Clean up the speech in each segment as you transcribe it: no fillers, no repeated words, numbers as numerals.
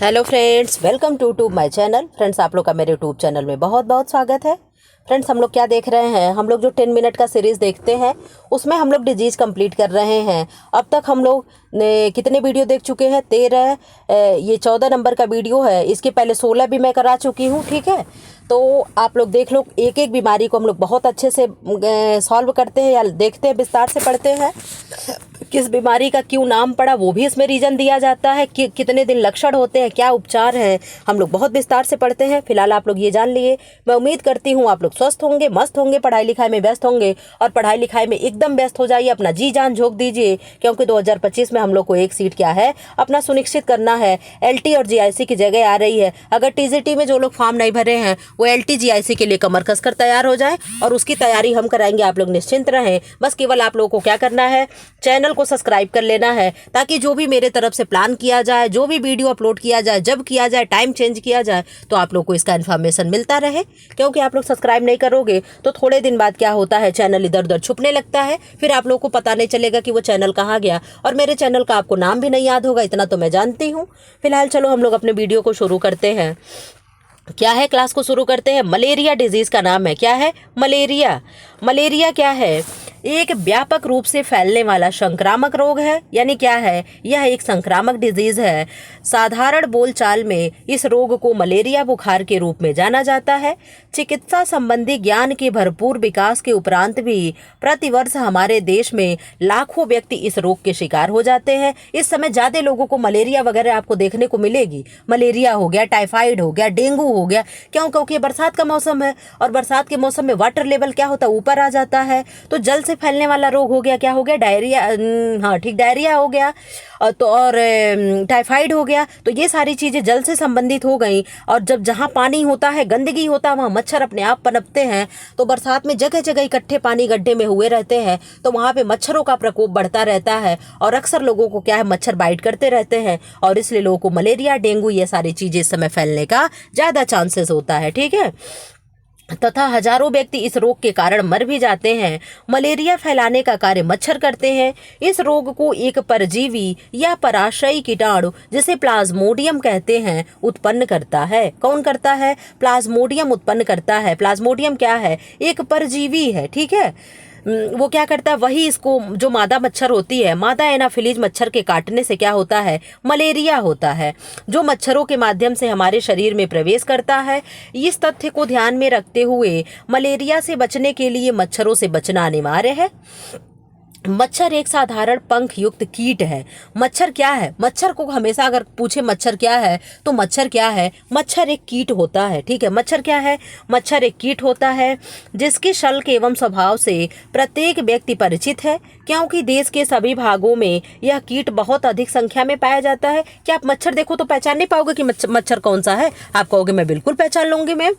Hello friends, welcome to my channel. Friends, आप लोग का मेरे यूट्यूब चैनल में बहुत बहुत स्वागत है। फ्रेंड्स, हम लोग क्या देख रहे हैं, हम लोग जो 10 मिनट का सीरीज़ देखते हैं उसमें हम लोग डिजीज़ कंप्लीट कर रहे हैं। अब तक हम लोग ने कितने वीडियो देख चुके हैं? 13। ये 14 नंबर का वीडियो है। इसके पहले 16 भी मैं करा चुकी हूँ। ठीक है, तो आप लोग देख लो। एक एक बीमारी को हम लोग बहुत अच्छे से सॉल्व करते हैं या देखते हैं, विस्तार से पढ़ते हैं। किस बीमारी का क्यों नाम पड़ा वो भी इसमें रीज़न दिया जाता है कि कितने दिन लक्षण होते हैं, क्या उपचार है, हम लोग बहुत विस्तार से पढ़ते हैं। फिलहाल आप लोग ये जान लिए। मैं उम्मीद करती हूँ आप लोग स्वस्थ होंगे, मस्त होंगे, पढ़ाई लिखाई में व्यस्त होंगे और पढ़ाई लिखाई में एकदम व्यस्त हो जाइए, अपना जी जान झोंक दीजिए, क्योंकि 2025 में हम लोग को एक सीट क्या है अपना सुनिश्चित करना है। LT और GIC की जगह आ रही है। अगर TGT में जो लोग फॉर्म नहीं भरे हैं वो LT GIC के लिए कमर कस कर तैयार हो जाए और उसकी तैयारी हम कराएंगे। आप लोग निश्चिंत रहें। बस केवल आप लोगों को क्या करना है, चैनल को सब्सक्राइब कर लेना है, ताकि जो भी मेरे तरफ से प्लान किया जाए, जो भी वीडियो अपलोड किया जाए, जब किया जाए, टाइम चेंज किया जाए, तो आप लोग को इसका इन्फॉर्मेशन मिलता रहे। क्योंकि आप लोग सब्सक्राइब नहीं करोगे तो थोड़े दिन बाद क्या होता है, चैनल इधर उधर छुपने लगता है। फिर आप लोग को पता नहीं चलेगा कि वो चैनल कहाँ गया, और मेरे चैनल का आपको नाम भी नहीं याद होगा, इतना तो मैं जानती हूँ। फिलहाल चलो हम लोग अपने वीडियो को शुरू करते हैं। क्या है, क्लास को शुरू करते हैं। मलेरिया डिजीज़ का नाम है। क्या है? मलेरिया। मलेरिया क्या है? एक व्यापक रूप से फैलने वाला संक्रामक रोग है। यानी क्या है, यह एक संक्रामक डिजीज़ है। साधारण बोलचाल में इस रोग को मलेरिया बुखार के रूप में जाना जाता है। चिकित्सा संबंधी ज्ञान के भरपूर विकास के उपरांत भी प्रतिवर्ष हमारे देश में लाखों व्यक्ति इस रोग के शिकार हो जाते हैं। इस समय ज़्यादा लोगों को मलेरिया वगैरह आपको देखने को मिलेगी। मलेरिया हो गया, टाइफाइड हो गया, डेंगू हो गया। क्यों? क्योंकि बरसात का मौसम है और बरसात के मौसम में वाटर लेवल क्या होता है, ऊपर आ जाता है। तो जल से फैलने वाला रोग हो गया। क्या हो गया? डायरिया। हाँ ठीक, डायरिया हो गया। और टाइफाइड हो गया। तो ये सारी चीज़ें जल से संबंधित हो गई। और जब जहाँ पानी होता है, गंदगी होता है, वहाँ मच्छर अपने आप पनपते हैं। तो बरसात में जगह जगह इकट्ठे पानी गड्ढे में हुए रहते हैं, तो वहाँ पे मच्छरों का प्रकोप बढ़ता रहता है और अक्सर लोगों को क्या है, मच्छर बाइट करते रहते हैं और इसलिए लोगों को मलेरिया, डेंगू ये सारी चीज़ें इस समय फैलने का ज़्यादा चांसेस होता है। ठीक है, तथा हजारों व्यक्ति इस रोग के कारण मर भी जाते हैं। मलेरिया फैलाने का कार्य मच्छर करते हैं। इस रोग को एक परजीवी या पराशयी कीटाणु, जिसे प्लाज्मोडियम कहते हैं, उत्पन्न करता है। कौन करता है? प्लाज्मोडियम उत्पन्न करता है। प्लाज्मोडियम क्या है? एक परजीवी है। ठीक है, वो क्या करता है, वही इसको, जो मादा मच्छर होती है, मादा एनाफिलीज मच्छर के काटने से क्या होता है, मलेरिया होता है, जो मच्छरों के माध्यम से हमारे शरीर में प्रवेश करता है। इस तथ्य को ध्यान में रखते हुए मलेरिया से बचने के लिए मच्छरों से बचना अनिवार्य है। मच्छर एक साधारण पंख युक्त कीट है। मच्छर क्या है? मच्छर को हमेशा अगर पूछे मच्छर क्या है, तो मच्छर क्या है? मच्छर एक कीट होता है। ठीक है, मच्छर क्या है? मच्छर एक कीट होता है जिसके शल्क एवं स्वभाव से प्रत्येक व्यक्ति परिचित है, क्योंकि देश के सभी भागों में यह कीट बहुत अधिक संख्या में पाया जाता है। क्या आप मच्छर देखो तो पहचान नहीं पाओगे कि मच्छर कौन सा है? आप कहोगे मैं बिल्कुल पहचान लूंगी मैम।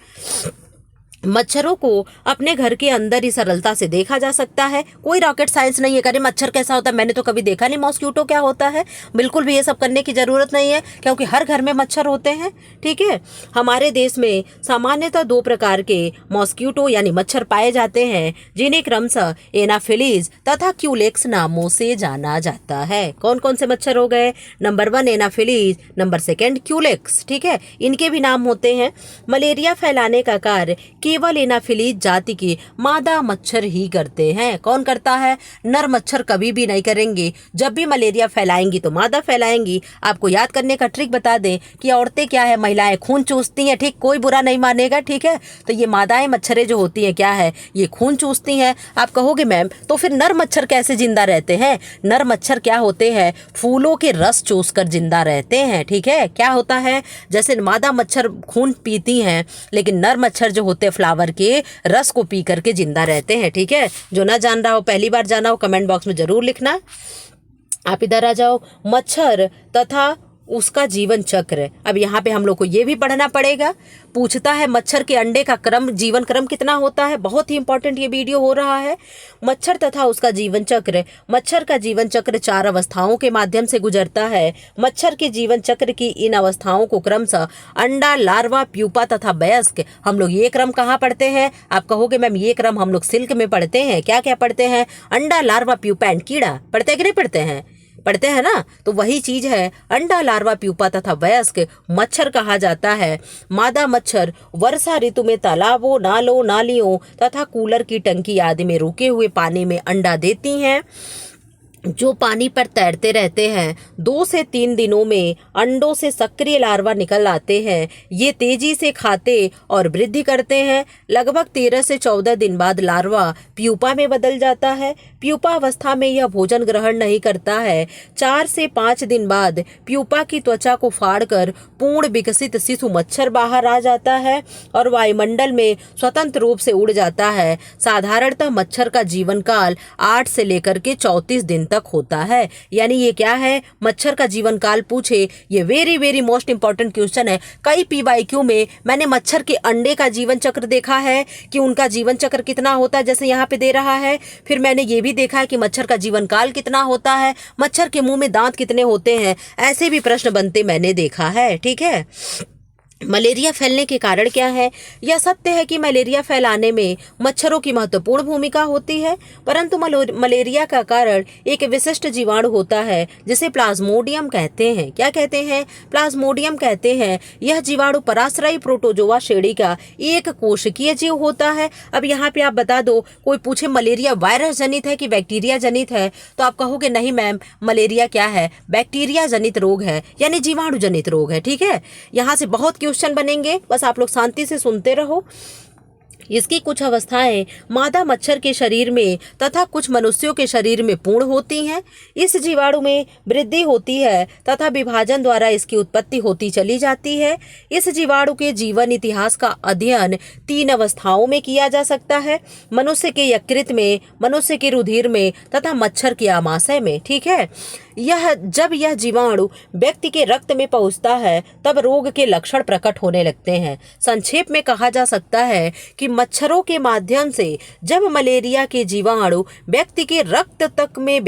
मच्छरों को अपने घर के अंदर ही सरलता से देखा जा सकता है। कोई रॉकेट साइंस नहीं है। करे मच्छर कैसा होता है, मैंने तो कभी देखा नहीं। मॉस्क्यूटो क्या होता है? बिल्कुल भी ये सब करने की ज़रूरत नहीं है, क्योंकि हर घर में मच्छर होते हैं। ठीक है, हमारे देश में सामान्यतः 2 प्रकार के मॉस्क्यूटो यानी मच्छर पाए जाते हैं, जिन्हें क्रमशः एनाफिलीज तथा क्यूलेक्स नामों से जाना जाता है। कौन कौन से मच्छर हो गए? Number 1 Anopheles, number 2 Culex. ठीक है, इनके भी नाम होते हैं। मलेरिया फैलाने का कार्य केवल एनाफिलीज जाति के मादा मच्छर ही करते हैं। कौन करता है? नर मच्छर कभी भी नहीं करेंगे। जब भी मलेरिया फैलाएंगी तो मादा फैलाएंगी। आपको याद करने का ट्रिक बता दें कि औरतें क्या है, महिलाएं खून चूसती हैं। ठीक, कोई बुरा नहीं मानेगा। ठीक है, तो ये मादाएं मच्छरें जो होती हैं क्या है, ये खून चूसती हैं। आप कहोगे मैम तो फिर नर मच्छर कैसे जिंदा रहते हैं? नर मच्छर क्या होते हैं, फूलों के रस चूस कर जिंदा रहते हैं। ठीक है, क्या होता है, जैसे मादा मच्छर खून पीती हैं, लेकिन नर मच्छर जो होते हैं फ्लावर के रस को पी करके जिंदा रहते हैं। ठीक है, जो ना जान रहा हो, पहली बार जाना हो, कमेंट बॉक्स में जरूर लिखना। आप इधर आ जाओ। मच्छर तथा उसका जीवन चक्र। अब यहाँ पे हम लोग को ये भी पढ़ना पड़ेगा। पूछता है मच्छर के अंडे का क्रम, जीवन क्रम कितना होता है। बहुत ही इंपॉर्टेंट ये वीडियो हो रहा है। मच्छर तथा उसका जीवन चक्र। मच्छर का जीवन चक्र 4 अवस्थाओं के माध्यम से गुजरता है। मच्छर के जीवन चक्र की इन अवस्थाओं को क्रमशः अंडा, लार्वा, प्यूपा तथा वयस्क, हम लोग ये क्रम कहाँ पढ़ते हैं? आप कहोगे मैम ये क्रम हम लोग सिल्क में पढ़ते हैं। क्या क्या पढ़ते हैं? अंडा, लार्वा, प्यूपा एंड कीड़ा पढ़ते हैं कि नहीं पढ़ते हैं? पढ़ते हैं ना, तो वही चीज है। अंडा, लार्वा, प्यूपा तथा वयस्क मच्छर कहा जाता है। मादा मच्छर वर्षा ऋतु में तालाबों, नालों, नालियों तथा कूलर की टंकी आदि में रुके हुए पानी में अंडा देती हैं, जो पानी पर तैरते रहते हैं। 2 से 3 दिनों में अंडों से सक्रिय लार्वा निकल आते हैं। ये तेजी से खाते और वृद्धि करते हैं। लगभग 13 से 14 दिन बाद लार्वा प्यूपा में बदल जाता है। प्यूपा अवस्था में यह भोजन ग्रहण नहीं करता है। 4 से 5 दिन बाद प्यूपा की त्वचा को फाड़कर पूर्ण विकसित शिशु मच्छर बाहर आ जाता है और वायुमंडल में स्वतंत्र रूप से उड़ जाता है। साधारणतः मच्छर का जीवन काल 8 से लेकर के 34 दिन तक होता है। यानी ये क्या है, मच्छर का जीवन काल पूछे, ये very very most important question है। कई PYQ में मैंने मच्छर के अंडे का जीवन चक्र देखा है कि उनका जीवन चक्र कितना होता है, जैसे यहाँ पे दे रहा है। फिर मैंने ये भी देखा है कि मच्छर का जीवन काल कितना होता है, मच्छर के मुंह में दांत कितने होते हैं, ऐसे भी प्रश्न बनते मैंने देखा है। ठीक है। मलेरिया फैलने के कारण क्या है? यह सत्य है कि मलेरिया फैलाने में मच्छरों की महत्वपूर्ण भूमिका होती है, परंतु मलेरिया का कारण एक विशिष्ट जीवाणु होता है जिसे प्लाज्मोडियम कहते हैं। क्या कहते हैं? प्लाज्मोडियम कहते हैं। यह जीवाणु पराश्रयी प्रोटोजोआ श्रेणी का एक कोशिकीय जीव होता है। अब यहाँ पे आप बता दो, कोई पूछे मलेरिया वायरस जनित है कि बैक्टीरिया जनित है, तो आप कहोगे नहीं मैम, मलेरिया क्या है, बैक्टीरिया जनित रोग है, यानी जीवाणु जनित रोग है। ठीक है। यहाँ से बहुत क्वेश्चन बनेंगे, बस आप लोग शांति से सुनते रहो। इसकी कुछ अवस्थाएं मादा मच्छर के शरीर में तथा कुछ मनुष्यों के शरीर में पूर्ण होती हैं। इस जीवाणु में वृद्धि होती है तथा विभाजन द्वारा इसकी उत्पत्ति होती चली जाती है। इस जीवाणु के जीवन इतिहास का अध्ययन 3 अवस्थाओं में किया जा सकता है, मनुष्य के यकृत में, मनुष्य के रुधिर में तथा मच्छर के आमाशय में। ठीक है। जब यह जीवाणु व्यक्ति के रक्त में पहुंचता है तब रोग के लक्षण प्रकट होने लगते हैं। संक्षेप में कहा जा सकता है कि मच्छरों के माध्यम से जब मलेरिया के जीवाणु व्यक्ति के रक्त तक में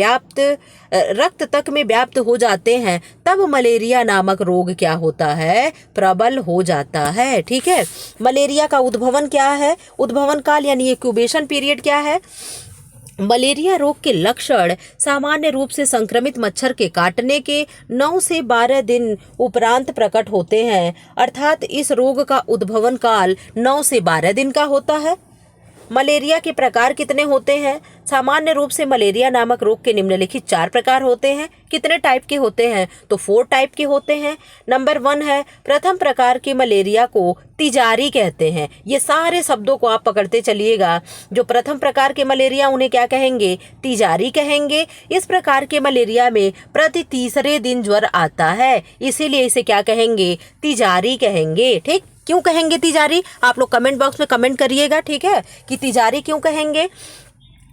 व्याप्त हो जाते हैं तब मलेरिया नामक रोग क्या होता है, प्रबल हो जाता है। ठीक है। मलेरिया का उद्भवन क्या है? उद्भवन काल यानी इंक्यूबेशन पीरियड क्या है? मलेरिया रोग के लक्षण सामान्य रूप से संक्रमित मच्छर के काटने के 9 से 12 दिन उपरांत प्रकट होते हैं, अर्थात इस रोग का उद्भवन काल 9 से 12 दिन का होता है। मलेरिया के प्रकार कितने होते हैं? सामान्य रूप से मलेरिया नामक रोग के निम्नलिखित 4 प्रकार होते हैं। कितने टाइप के होते हैं? तो 4 टाइप के होते हैं। नंबर 1 है, प्रथम प्रकार के मलेरिया को तिजारी कहते हैं। ये सारे शब्दों को आप पकड़ते चलिएगा। जो प्रथम प्रकार के मलेरिया उन्हें क्या कहेंगे? तिजारी कहेंगे। इस प्रकार के मलेरिया में प्रति तीसरे दिन ज्वर आता है, इसीलिए इसे क्या कहेंगे? तिजारी कहेंगे। ठीक। क्यों कहेंगे तिजारी? आप लोग कमेंट बॉक्स में कमेंट करिएगा। ठीक है, कि तिजारी क्यों कहेंगे।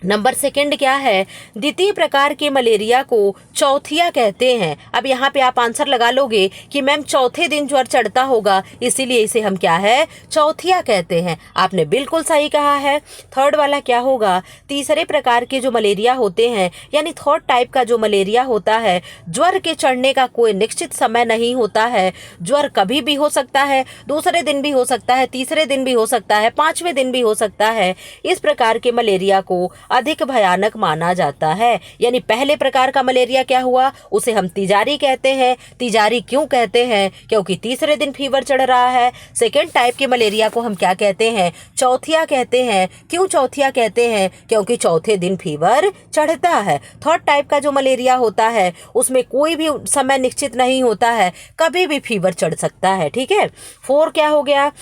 नंबर 2 क्या है? द्वितीय प्रकार के मलेरिया को चौथिया कहते हैं। अब यहाँ पे आप आंसर लगा लोगे कि मैम चौथे दिन ज्वर चढ़ता होगा, इसीलिए इसे हम क्या है? चौथिया कहते हैं। आपने बिल्कुल सही कहा है। 3rd वाला क्या होगा? तीसरे प्रकार के जो मलेरिया होते हैं, यानी 3rd टाइप का जो मलेरिया होता है, ज्वर के चढ़ने का कोई निश्चित समय नहीं होता है। ज्वर कभी भी हो सकता है, दूसरे दिन भी हो सकता है, तीसरे दिन भी हो सकता है, 5वें दिन भी हो सकता है। इस प्रकार के मलेरिया को अधिक भयानक माना जाता है। यानी पहले प्रकार का मलेरिया क्या हुआ? उसे हम तिजारी कहते हैं। तिजारी क्यों कहते हैं? क्योंकि तीसरे दिन फीवर चढ़ रहा है। 2nd टाइप के मलेरिया को हम क्या कहते हैं? चौथिया कहते हैं। क्यों चौथिया कहते हैं? क्योंकि चौथे दिन फीवर चढ़ता है। 3rd टाइप का जो मलेरिया होता है उसमें कोई भी समय निश्चित नहीं होता है, कभी भी फीवर चढ़ सकता है। ठीक है। 4 क्या हो गया?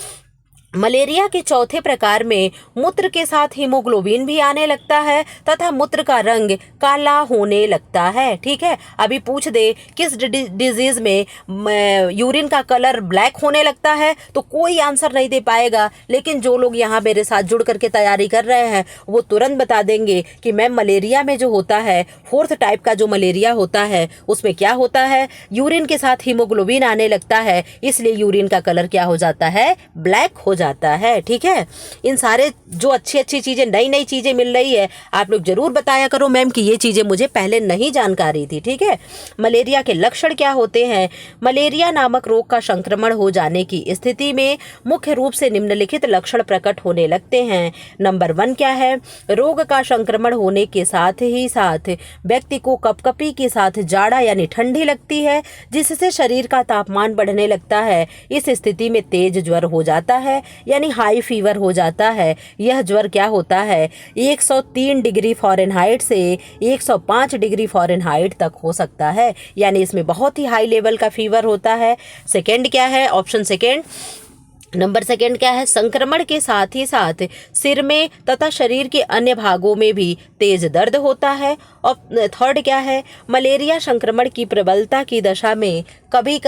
मलेरिया के चौथे प्रकार में मूत्र के साथ हीमोग्लोबिन भी आने लगता है तथा मूत्र का रंग काला होने लगता है। ठीक है। अभी पूछ दे किस डिजीज में यूरिन का कलर ब्लैक होने लगता है, तो कोई आंसर नहीं दे पाएगा, लेकिन जो लोग यहाँ मेरे साथ जुड़ करके तैयारी कर रहे हैं वो तुरंत बता देंगे कि मैम मलेरिया में जो होता है, 4th टाइप का जो मलेरिया होता है उसमें क्या होता है? यूरिन के साथ हीमोग्लोबिन आने लगता है, इसलिए यूरिन का कलर क्या हो जाता है? ब्लैक हो जाता है। ठीक है, इन सारे जो अच्छी अच्छी चीज़ें, नई नई चीज़ें मिल रही है, आप लोग ज़रूर बताया करो मैम कि ये चीज़ें मुझे पहले नहीं जानकारी थी। ठीक है, मलेरिया के लक्षण क्या होते हैं? मलेरिया नामक रोग का संक्रमण हो जाने की स्थिति में मुख्य रूप से निम्नलिखित लक्षण प्रकट होने लगते हैं। नंबर 1 क्या है? रोग का संक्रमण होने के साथ ही साथ व्यक्ति को कपकपी के साथ जाड़ा यानी ठंडी लगती है, जिससे शरीर का तापमान बढ़ने लगता है। इस स्थिति में तेज ज्वर हो जाता है यानी हाई फीवर हो जाता है। यह ज्वर क्या होता है? 103 डिग्री फ़ारेनहाइट से 105 डिग्री फ़ारेनहाइट तक हो सकता है, यानी इसमें बहुत ही हाई लेवल का फीवर होता है। सेकेंड क्या है? ऑप्शन सेकेंड, नंबर सेकेंड क्या है? संक्रमण के साथ ही साथ सिर में तथा शरीर के अन्य भागों में भी तेज दर्द होता है। और थर्ड क्या है? मलेरिया संक्रमण की प्रबलता की दशा में कभी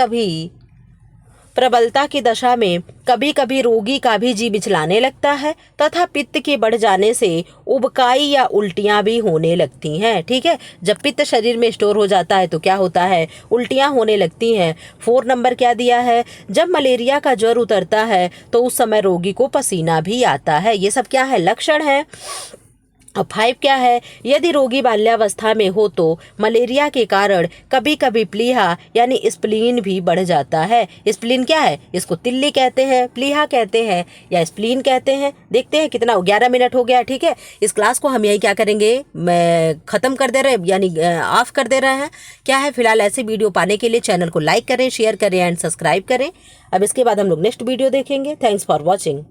कभी रोगी का भी जी मिचलाने लगता है तथा पित्त के बढ़ जाने से उबकाई या उल्टियां भी होने लगती हैं। ठीक है, जब पित्त शरीर में स्टोर हो जाता है तो क्या होता है? उल्टियां होने लगती हैं। 4 नंबर क्या दिया है? जब मलेरिया का ज्वर उतरता है तो उस समय रोगी को पसीना भी आता है। ये सब क्या है? लक्षण है। अब 5 क्या है? यदि रोगी बाल्यावस्था में हो तो मलेरिया के कारण कभी कभी प्लीहा यानी स्प्लीन भी बढ़ जाता है। स्प्लीन क्या है? इसको तिल्ली कहते हैं, प्लीहा कहते हैं या स्प्लीन कहते हैं। देखते हैं कितना 11 मिनट हो गया। ठीक है, इस क्लास को हम यही क्या करेंगे, मैं ख़त्म कर दे रहे हैं यानी ऑफ कर दे रहे हैं। क्या है, फिलहाल ऐसी वीडियो पाने के लिए चैनल को लाइक करें, शेयर करें एंड सब्सक्राइब करें। अब इसके बाद हम लोग नेक्स्ट वीडियो देखेंगे। Thanks for watching.